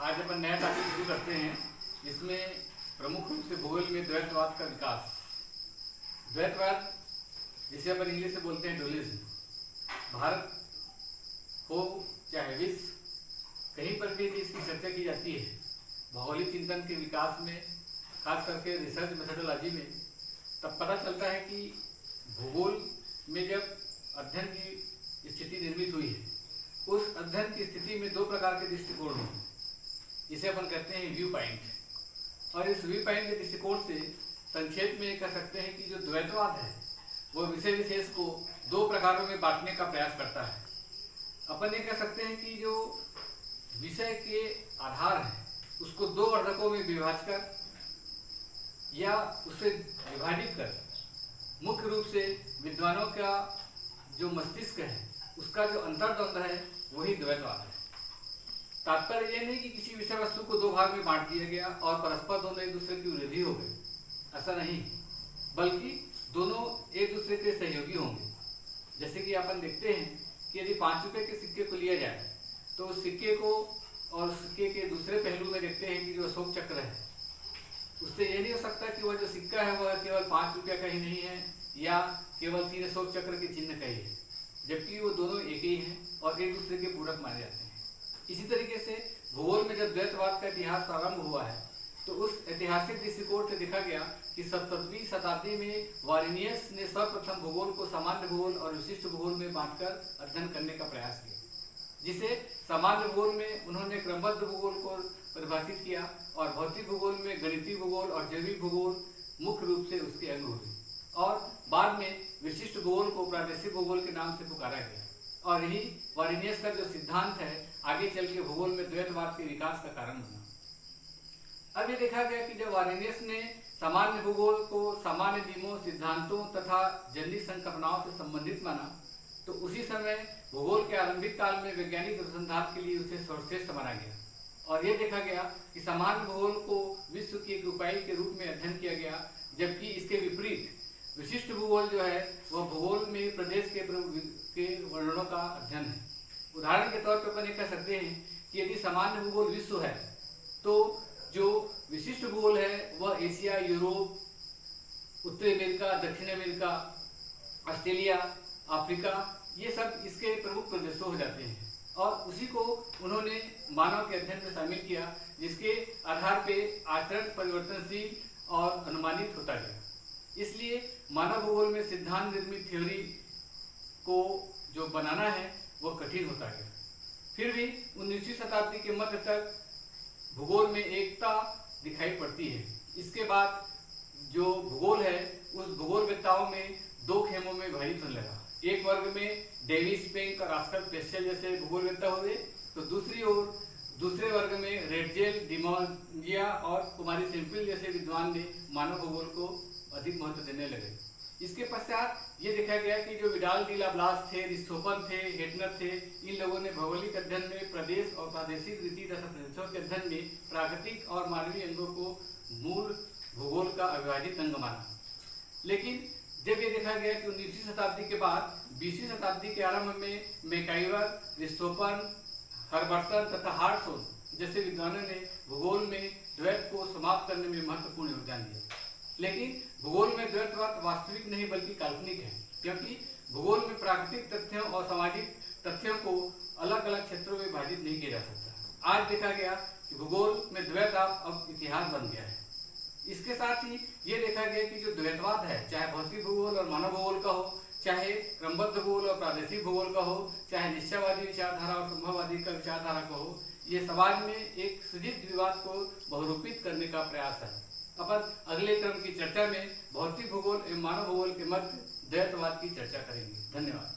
आज अपन नया टॉपिक शुरू करते हैं। इसमें प्रमुख रूप से भूगोल में द्वैतवाद का विकास। द्वैतवाद जिसे अपन इंग्लिश से बोलते हैं डुअलिज्म, भारत हो चाहे विश्व, कहीं पर भी इसकी चर्चा की जाती है भौगोलिक चिंतन के विकास में, खास करके रिसर्च मेथोडोलॉजी में, तब पता चलता है कि भूगोल में जब अध्ययन की स्थिति निर्मित हुई है, उस अध्ययन की स्थिति में दो प्रकार के दृष्टिकोण हैं। इसे अपन कहते हैं व्यू पॉइंट। और इस व्यू पॉइंट के दृष्टिकोण से संक्षेप में कह सकते हैं कि जो द्वैतवाद है वो विषय विशेष को दो प्रकारों में बांटने का प्रयास करता है। अपन ये कह सकते हैं कि जो विषय के आधार है उसको दो अर्धकों में विभाजित कर या उसे विभाजित कर मुख्य रूप से विद्वानों का जो मस्तिष्क है उसका जो अंतर्द्वंद है वही द्वैतवाद है। तात्पर्य यह नहीं कि किसी विषय वस्तु को दो भाग में बांट दिया गया और परस्पर दोनों एक दूसरे की विरोधी हो गए, ऐसा नहीं, बल्कि दोनों एक दूसरे के सहयोगी होंगे। जैसे कि अपन देखते हैं कि यदि 5 रुपए के सिक्के को लिया जाए तो उस सिक्के को और सिक्के के दूसरे पहलू में देखते हैं कि जो अशोक चक्र है, उससे यह नहीं हो सकता कि वह जो सिक्का है वह केवल 5 रुपया का ही नहीं है या केवल 3 अशोक चक्र के चिन्ह का ही है, जबकि वो दोनों एक ही हैं और एक दूसरे के पूरक माने जाते हैं। इसी तरीके से भूगोल में जब द्वैतवाद का इतिहास प्रारंभ हुआ है तो उस ऐतिहासिक दृष्टिकोण से देखा गया कि 17वीं शताब्दी में वारिनियस ने सर्वप्रथम भूगोल को सामान्य भूगोल और विशिष्ट भूगोल में बांटकर अध्ययन करने का प्रयास किया, जिसे सामान्य भूगोल में उन्होंने क्रमबद्ध भूगोल को परिभाषित किया और भौतिक भूगोल में गणितीय भूगोल और जैविक भूगोल मुख्य रूप से उसके अंग हुए और बाद में विशिष्ट भूगोल को प्रादेशिक भूगोल के नाम से पुकारा गया। और यही वारिनियस का जो सिद्धांत है आगे चल के भूगोल में द्वैतवाद के विकास का कारण बना। अब ये देखा गया कि जब वारिनियस ने सामान्य भूगोल को सामान्य नियमों, सिद्धांतों तथा जनिक संकल्पनाओं से संबंधित माना तो उसी समय भूगोल के आरंभिक काल में वैज्ञानिक अनुसंधान के लिए उसे सर्वश्रेष्ठ माना गया। और ये देखा गया कि सामान्य भूगोल को विश्व की एक उपाय के रूप में अध्ययन किया गया, जबकि इसके विपरीत विशिष्ट भूगोल जो है वह भूगोल में प्रदेश के वर्णनों का अध्ययन है। उदाहरण के तौर पर अपन ये कह सकते हैं कि यदि सामान्य भूगोल विश्व है तो जो विशिष्ट भूगोल है वह एशिया, यूरोप, उत्तरी अमेरिका, दक्षिण अमेरिका, ऑस्ट्रेलिया, अफ्रीका, ये सब इसके प्रमुख प्रदेशों हो जाते हैं। और उसी को उन्होंने मानव के अध्ययन में शामिल किया, जिसके आधार पे आचरण परिवर्तनशील और अनुमानित होता गया। इसलिए मानव भूगोल में सिद्धांत निर्मित थ्योरी को जो बनाना है वह कठिन होता गया। फिर भी 19वीं शताब्दी के मध्य तक भूगोल में एकता दिखाई पड़ती है। इसके बाद जो भूगोल है उस भूगोलवेत्ताओं में दो खेमों में विभाजित होने लगा। एक वर्ग में डेविस, पेंक और ऑस्कर पेस्टेल जैसे भूगोलवेत्ता हुए, तो दूसरी ओर दूसरे वर्ग में रेडजेल, डिमोजिया और कुमारी सेम्पिल जैसे विद्वान ने मानव भूगोल को अधिक महत्व देने लगे। इसके पश्चात ये देखा गया कि जो विडाल डी ला ब्लास थे, रिस्टोफन थे, हेटनर थे, इन लोगों ने भौगोलिक अध्ययन में प्रदेश और प्रादेशिक रीति तथा प्रदेशों के अध्ययन में प्राकृतिक और मानवीय अंगों को मूल भूगोल का अविभाजित अंग माना। लेकिन जब ये देखा गया कि 19वीं शताब्दी के बाद 20वीं शताब्दी के आरंभ में मैकाइवर, रिस्टोफन, हर्बर्सन तथा हार्टसोन जैसे विद्वानों ने भूगोल में द्वैत को समाप्त करने में महत्वपूर्ण योगदान दिया। लेकिन भूगोल में द्वैतवाद वास्तविक नहीं बल्कि काल्पनिक है, क्योंकि भूगोल में प्राकृतिक तथ्यों और सामाजिक तथ्यों को अलग अलग क्षेत्रों में विभाजित नहीं किया जा सकता। आज देखा गया कि भूगोल में द्वैतवाद अब इतिहास बन गया है। इसके साथ ही ये देखा गया कि जो द्वैतवाद है, चाहे भौतिक भूगोल और मानव भूगोल का हो, चाहे क्रमबद्ध भूगोल और प्रादेशिक भूगोल का हो, चाहे निश्चयवादी विचारधारा और संभववादी का विचारधारा का हो, ये समाज में एक सजीव विवाद को बहुरूपित करने का प्रयास है। अपन अगले क्रम की चर्चा में भौतिक भूगोल एवं मानव भूगोल के मध्य द्वैतवाद की चर्चा करेंगे। धन्यवाद।